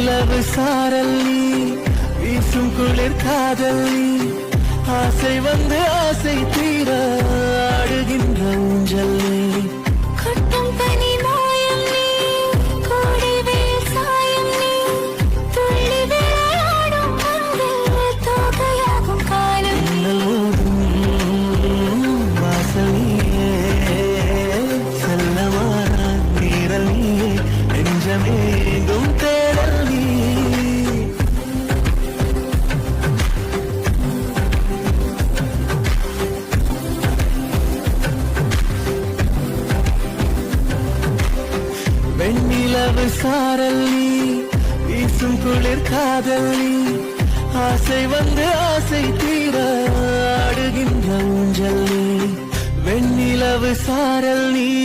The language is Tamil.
வெண்ணிலவு சாரல் நீ, வீசும் குளிர் காதல் நீ, ஆசை வந்து ஆசை தீர ஆடுகின்ற ஊஞ்சல் நீ. கொட்டும் பனி மாயம் நீ, கோடை வெயில் சாயம் நீ, துள்ளி விளையாடும் அன்பில் தோகையாகும் காலம் நீ. மின்னல் ஓடும் வாசல் நீயே, செல்லமான நீரல் நீயே, நெஞ்சமேங்கும் தேடல் நீ. வெண்ணிலவு சாரல் நீ, வீசும் குளிர் காதல் நீ, ஆசை வந்து ஆசை தீர ஆடுகின்ற ஊஞ்சல் நீ. வெண்ணிலவு சாரல் நீ.